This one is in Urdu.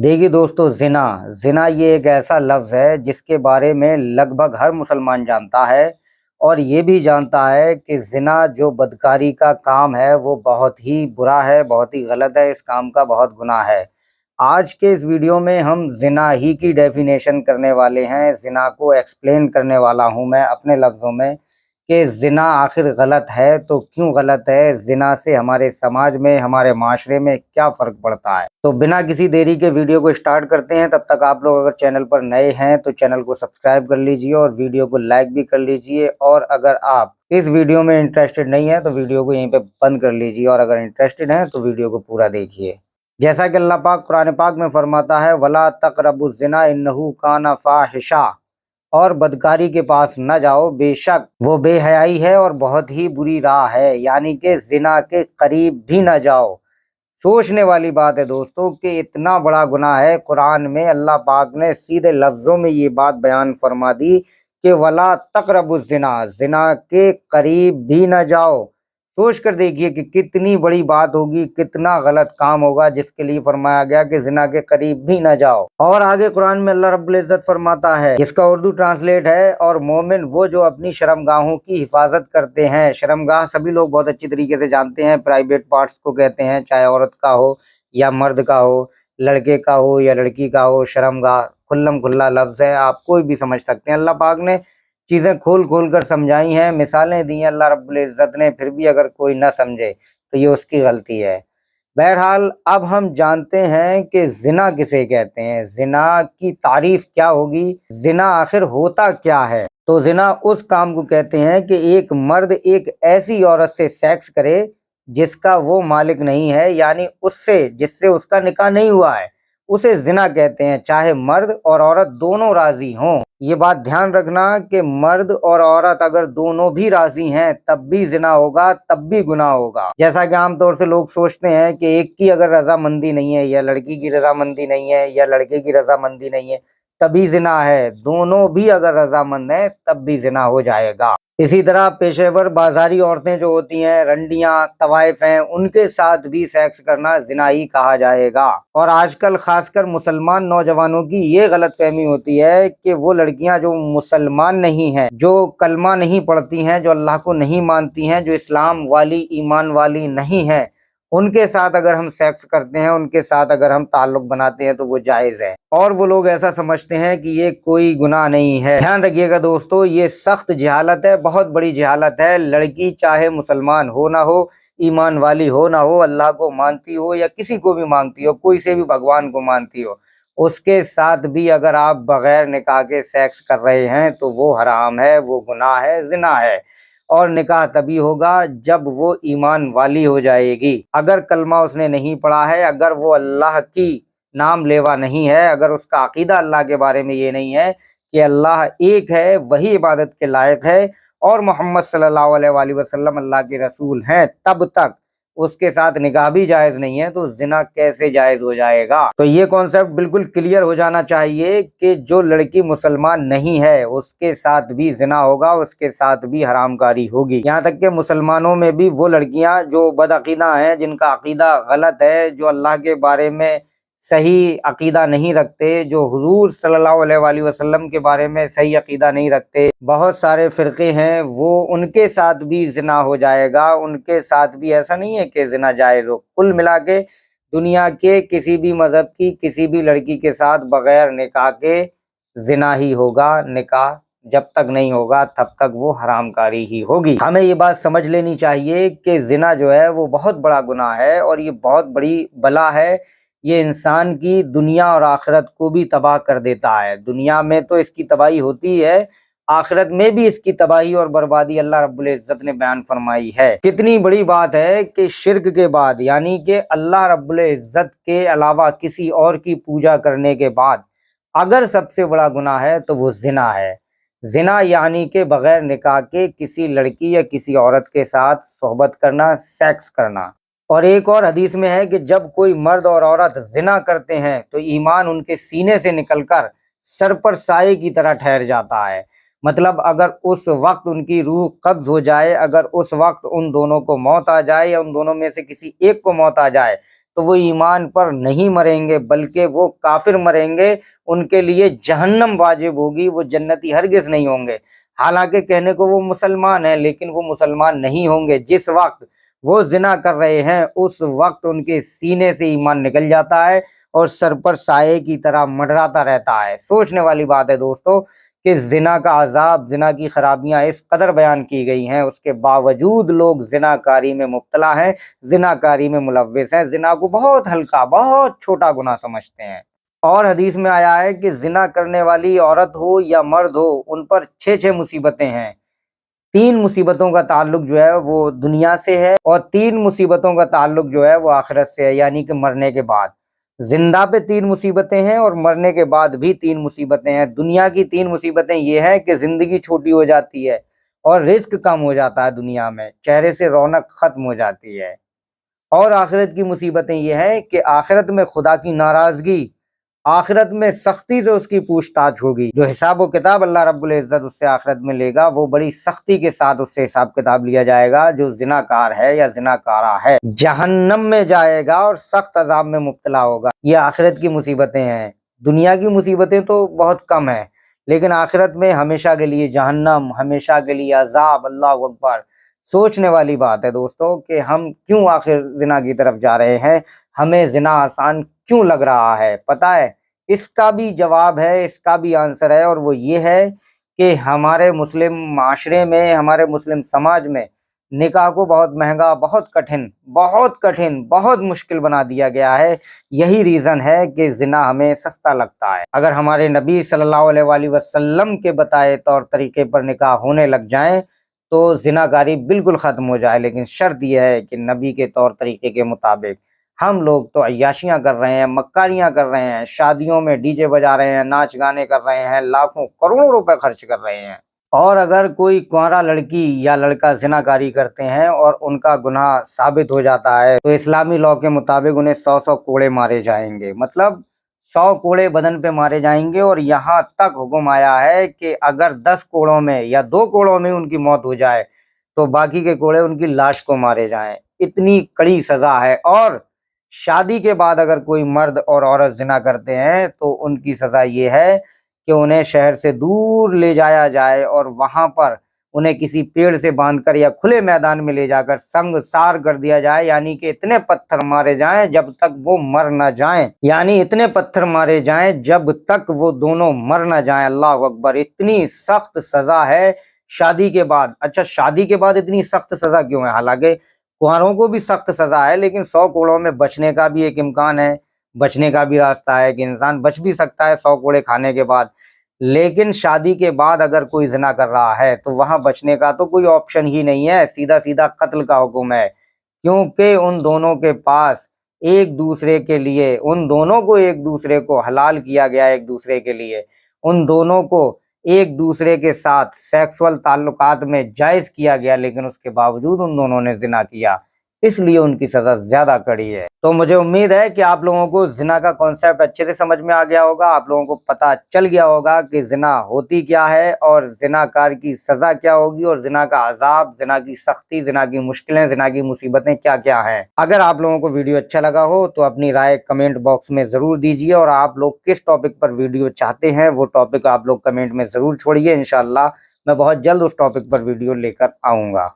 دیکھیے دوستو، زنا یہ ایک ایسا لفظ ہے جس کے بارے میں لگ بھگ ہر مسلمان جانتا ہے، اور یہ بھی جانتا ہے کہ زنا جو بدکاری کا کام ہے وہ بہت ہی برا ہے، بہت ہی غلط ہے، اس کام کا بہت گناہ ہے۔ آج کے اس ویڈیو میں ہم زنا ہی کی ڈیفینیشن کرنے والے ہیں، زنا کو ایکسپلین کرنے والا ہوں میں اپنے لفظوں میں کہ زنا آخر غلط ہے تو کیوں غلط ہے، زنا سے ہمارے سماج میں، ہمارے معاشرے میں کیا فرق پڑتا ہے۔ تو بنا کسی دیری کے ویڈیو کو سٹارٹ کرتے ہیں۔ تب تک آپ لوگ اگر چینل پر نئے ہیں تو چینل کو سبسکرائب کر لیجئے اور ویڈیو کو لائک بھی کر لیجئے، اور اگر آپ اس ویڈیو میں انٹرسٹڈ نہیں ہیں تو ویڈیو کو یہیں پہ بند کر لیجئے، اور اگر انٹرسٹڈ ہیں تو ویڈیو کو پورا دیکھیے۔ جیسا کہ اللہ پاک قرآن پاک میں فرماتا ہے وَلَا تَقْرَبُوا الزِّنَا إِنَّهُ كَانَ فَاحِشًا، اور بدکاری کے پاس نہ جاؤ، بے شک وہ بے حیائی ہے اور بہت ہی بری راہ ہے، یعنی کہ زنا کے قریب بھی نہ جاؤ۔ سوچنے والی بات ہے دوستو کہ اتنا بڑا گناہ ہے، قرآن میں اللہ پاک نے سیدھے لفظوں میں یہ بات بیان فرما دی کہ وَلَا تَقْرَبُوا الزِّنَا، زنا کے قریب بھی نہ جاؤ۔ سوچ کر دیکھیے کہ کتنی بڑی بات ہوگی، کتنا غلط کام ہوگا جس کے لیے فرمایا گیا کہ زنا کے قریب بھی نہ جاؤ۔ اور آگے قرآن میں اللہ رب العزت فرماتا ہے، جس کا اردو ٹرانسلیٹ ہے، اور مومن وہ جو اپنی شرمگاہوں کی حفاظت کرتے ہیں۔ شرمگاہ سبھی لوگ بہت اچھی طریقے سے جانتے ہیں، پرائیویٹ پارٹس کو کہتے ہیں، چاہے عورت کا ہو یا مرد کا ہو، لڑکے کا ہو یا لڑکی کا ہو، شرمگاہ کھلم کھلا لفظ ہے، آپ کوئی بھی سمجھ سکتے ہیں۔ اللہ پاک نے چیزیں کھول کھول کر سمجھائی ہیں، مثالیں دی ہیں اللہ رب العزت نے، پھر بھی اگر کوئی نہ سمجھے تو یہ اس کی غلطی ہے۔ بہرحال اب ہم جانتے ہیں کہ زنا کسے کہتے ہیں، زنا کی تعریف کیا ہوگی، زنا آخر ہوتا کیا ہے۔ تو زنا اس کام کو کہتے ہیں کہ ایک مرد ایک ایسی عورت سے سیکس کرے جس کا وہ مالک نہیں ہے، یعنی اس سے جس سے اس کا نکاح نہیں ہوا ہے، اسے زنا کہتے ہیں، چاہے مرد اور عورت دونوں راضی ہوں۔ یہ بات دھیان رکھنا کہ مرد اور عورت اگر دونوں بھی راضی ہیں تب بھی زنا ہوگا، تب بھی گناہ ہوگا۔ جیسا کہ عام طور سے لوگ سوچتے ہیں کہ ایک کی اگر رضامندی نہیں ہے، یا لڑکی کی رضامندی نہیں ہے، یا لڑکے کی رضامندی نہیں ہے تبھی زنا ہے، دونوں بھی اگر رضامند ہیں تب بھی زنا ہو جائے گا۔ اسی طرح پیشے ور بازاری عورتیں جو ہوتی ہیں، رنڈیاں، طوائف ہیں، ان کے ساتھ بھی سیکس کرنا زنا ہی کہا جائے گا۔ اور آج کل خاص کر مسلمان نوجوانوں کی یہ غلط فہمی ہوتی ہے کہ وہ لڑکیاں جو مسلمان نہیں ہیں، جو کلمہ نہیں پڑھتی ہیں، جو اللہ کو نہیں مانتی ہیں، جو اسلام والی، ایمان والی نہیں ہیں، ان کے ساتھ اگر ہم سیکس کرتے ہیں، ان کے ساتھ اگر ہم تعلق بناتے ہیں تو وہ جائز ہے، اور وہ لوگ ایسا سمجھتے ہیں کہ یہ کوئی گناہ نہیں ہے۔ دھیان رکھیے گا دوستو، یہ سخت جہالت ہے، بہت بڑی جہالت ہے۔ لڑکی چاہے مسلمان ہو نہ ہو، ایمان والی ہو نہ ہو، اللہ کو مانتی ہو یا کسی کو بھی مانتی ہو، کوئی سے بھی بھگوان کو مانتی ہو، اس کے ساتھ بھی اگر آپ بغیر نکاح کے سیکس کر رہے ہیں تو وہ حرام ہے، وہ گناہ ہے، زنا ہے۔ اور نکاح تبھی ہوگا جب وہ ایمان والی ہو جائے گی۔ اگر کلمہ اس نے نہیں پڑھا ہے، اگر وہ اللہ کی نام لیوا نہیں ہے، اگر اس کا عقیدہ اللہ کے بارے میں یہ نہیں ہے کہ اللہ ایک ہے، وہی عبادت کے لائق ہے، اور محمد صلی اللہ علیہ وآلہ وسلم اللہ کے رسول ہیں، تب تک اس کے ساتھ نکاح بھی جائز نہیں ہے، تو زنا کیسے جائز ہو جائے گا۔ تو یہ کانسیپٹ بالکل کلیئر ہو جانا چاہیے کہ جو لڑکی مسلمان نہیں ہے اس کے ساتھ بھی زنا ہوگا، اس کے ساتھ بھی حرام کاری ہوگی۔ یہاں تک کہ مسلمانوں میں بھی وہ لڑکیاں جو بدعقیدہ ہیں، جن کا عقیدہ غلط ہے، جو اللہ کے بارے میں صحیح عقیدہ نہیں رکھتے، جو حضور صلی اللہ علیہ وآلہ وسلم کے بارے میں صحیح عقیدہ نہیں رکھتے، بہت سارے فرقے ہیں، وہ ان کے ساتھ بھی زنا ہو جائے گا، ان کے ساتھ بھی ایسا نہیں ہے کہ زنا جائز ہو۔ کل ملا کے دنیا کے کسی بھی مذہب کی کسی بھی لڑکی کے ساتھ بغیر نکاح کے زنا ہی ہوگا، نکاح جب تک نہیں ہوگا تب تک وہ حرام کاری ہی ہوگی۔ ہمیں یہ بات سمجھ لینی چاہیے کہ زنا جو ہے وہ بہت بڑا گناہ ہے، اور یہ بہت بڑی بلا ہے، یہ انسان کی دنیا اور آخرت کو بھی تباہ کر دیتا ہے۔ دنیا میں تو اس کی تباہی ہوتی ہے، آخرت میں بھی اس کی تباہی اور بربادی اللہ رب العزت نے بیان فرمائی ہے۔ کتنی بڑی بات ہے کہ شرک کے بعد، یعنی کہ اللہ رب العزت کے علاوہ کسی اور کی پوجا کرنے کے بعد اگر سب سے بڑا گناہ ہے تو وہ زنا ہے۔ زنا یعنی کہ بغیر نکاح کے کسی لڑکی یا کسی عورت کے ساتھ صحبت کرنا، سیکس کرنا۔ اور ایک اور حدیث میں ہے کہ جب کوئی مرد اور عورت زنا کرتے ہیں تو ایمان ان کے سینے سے نکل کر سر پر سائے کی طرح ٹھہر جاتا ہے۔ مطلب اگر اس وقت ان کی روح قبض ہو جائے، اگر اس وقت ان دونوں کو موت آ جائے، یا ان دونوں میں سے کسی ایک کو موت آ جائے، تو وہ ایمان پر نہیں مریں گے بلکہ وہ کافر مریں گے، ان کے لیے جہنم واجب ہوگی، وہ جنتی ہرگز نہیں ہوں گے۔ حالانکہ کہنے کو وہ مسلمان ہیں لیکن وہ مسلمان نہیں ہوں گے۔ جس وقت وہ زنا کر رہے ہیں اس وقت ان کے سینے سے ایمان نکل جاتا ہے اور سر پر سائے کی طرح منڈراتا رہتا ہے۔ سوچنے والی بات ہے دوستو کہ زنا کا عذاب، زنا کی خرابیاں اس قدر بیان کی گئی ہیں، اس کے باوجود لوگ زنا کاری میں مبتلا ہیں، زنا کاری میں ملوث ہیں، زنا کو بہت ہلکا، بہت چھوٹا گناہ سمجھتے ہیں۔ اور حدیث میں آیا ہے کہ زنا کرنے والی عورت ہو یا مرد ہو، ان پر 6 مصیبتیں ہیں۔ 3 مصیبتوں کا تعلق جو ہے وہ دنیا سے ہے اور 3 مصیبتوں کا تعلق جو ہے وہ آخرت سے ہے، یعنی کہ مرنے کے بعد۔ زندہ پہ 3 مصیبتیں ہیں اور مرنے کے بعد بھی 3 مصیبتیں ہیں۔ دنیا کی 3 مصیبتیں یہ ہیں کہ زندگی چھوٹی ہو جاتی ہے اور رزق کم ہو جاتا ہے دنیا میں، چہرے سے رونق ختم ہو جاتی ہے۔ اور آخرت کی مصیبتیں یہ ہیں کہ آخرت میں خدا کی ناراضگی، آخرت میں سختی سے اس کی پوچھ تاچھ ہوگی۔ جو حساب و کتاب اللہ رب العزت اس سے آخرت میں لے گا وہ بڑی سختی کے ساتھ اس سے حساب کتاب لیا جائے گا۔ جو زناکار ہے یا زناکارہ ہے جہنم میں جائے گا اور سخت عذاب میں مبتلا ہوگا۔ یہ آخرت کی مصیبتیں ہیں۔ دنیا کی مصیبتیں تو بہت کم ہیں لیکن آخرت میں ہمیشہ کے لیے جہنم، ہمیشہ کے لیے عذاب۔ اللہ اکبر! سوچنے والی بات ہے دوستو کہ ہم کیوں آخر زنا کی طرف جا رہے ہیں، ہمیں زنا آسان کیوں لگ رہا ہے؟ پتہ ہے اس کا بھی جواب ہے، اس کا بھی آنسر ہے، اور وہ یہ ہے کہ ہمارے مسلم معاشرے میں، ہمارے مسلم سماج میں نکاح کو بہت مہنگا، بہت کٹھن، بہت مشکل بنا دیا گیا ہے۔ یہی ریزن ہے کہ زنا ہمیں سستا لگتا ہے۔ اگر ہمارے نبی صلی اللہ علیہ وآلہ وسلم کے بتائے طور طریقے پر نکاح ہونے لگ جائیں تو زناکاری بالکل ختم ہو جائے، لیکن شرط یہ ہے کہ نبی کے طور طریقے کے مطابق۔ ہم لوگ تو عیاشیاں کر رہے ہیں، مکاریاں کر رہے ہیں، شادیوں میں ڈی جے بجا رہے ہیں، ناچ گانے کر رہے ہیں، لاکھوں کروڑوں روپے خرچ کر رہے ہیں۔ اور اگر کوئی کنوارا لڑکی یا لڑکا زناکاری کرتے ہیں اور ان کا گناہ ثابت ہو جاتا ہے تو اسلامی لاء کے مطابق انہیں 100 کوڑے مارے جائیں گے، مطلب 100 کوڑے بدن پہ مارے جائیں گے۔ اور یہاں تک حکم آیا ہے کہ اگر 10 کوڑوں میں یا 2 کوڑوں میں ان کی موت ہو جائے تو باقی کے کوڑے ان کی لاش کو مارے جائیں۔ اتنی کڑی سزا ہے۔ اور شادی کے بعد اگر کوئی مرد اور عورت زنا کرتے ہیں تو ان کی سزا یہ ہے کہ انہیں شہر سے دور لے جایا جائے اور وہاں پر انہیں کسی پیڑ سے باندھ کر یا کھلے میدان میں لے جا کر سنگسار کر دیا جائے، یعنی کہ اتنے پتھر مارے جائیں جب تک وہ مر نہ جائیں، یعنی اتنے پتھر مارے جائیں جب تک وہ دونوں مر نہ جائیں۔ اللہ اکبر! اتنی سخت سزا ہے شادی کے بعد۔ اچھا، شادی کے بعد اتنی سخت سزا کیوں ہے؟ حالانکہ کنواروں کو بھی سخت سزا ہے لیکن 100 کوڑوں میں بچنے کا بھی ایک امکان ہے، بچنے کا بھی راستہ ہے کہ انسان بچ بھی سکتا ہے 100 کوڑے کھانے کے بعد۔ لیکن شادی کے بعد اگر کوئی زنا کر رہا ہے تو وہاں بچنے کا تو کوئی آپشن ہی نہیں ہے، سیدھا سیدھا قتل کا حکم ہے، کیونکہ ان دونوں کے پاس ایک دوسرے کے لیے، ان دونوں کو ایک دوسرے کو حلال کیا گیا، ایک دوسرے کے لیے ان دونوں کو ایک دوسرے کے ساتھ سیکسول تعلقات میں جائز کیا گیا، لیکن اس کے باوجود ان دونوں نے زنا کیا، اس لیے ان کی سزا زیادہ کڑی ہے۔ تو مجھے امید ہے کہ آپ لوگوں کو زنا کا کانسیپٹ اچھے سے سمجھ میں آ گیا ہوگا، آپ لوگوں کو پتہ چل گیا ہوگا کہ زنا ہوتی کیا ہے اور زناکار کی سزا کیا ہوگی، اور زنا کا عذاب، زنا کی سختی، زنا کی مشکلیں، زنا کی مصیبتیں کیا کیا ہیں۔ اگر آپ لوگوں کو ویڈیو اچھا لگا ہو تو اپنی رائے کمنٹ باکس میں ضرور دیجیے، اور آپ لوگ کس ٹاپک پر ویڈیو چاہتے ہیں وہ ٹاپک آپ لوگ کمنٹ میں ضرور چھوڑیے۔ انشاءاللہ میں بہت جلد اس ٹاپک پر ویڈیو لے کر آؤں گا۔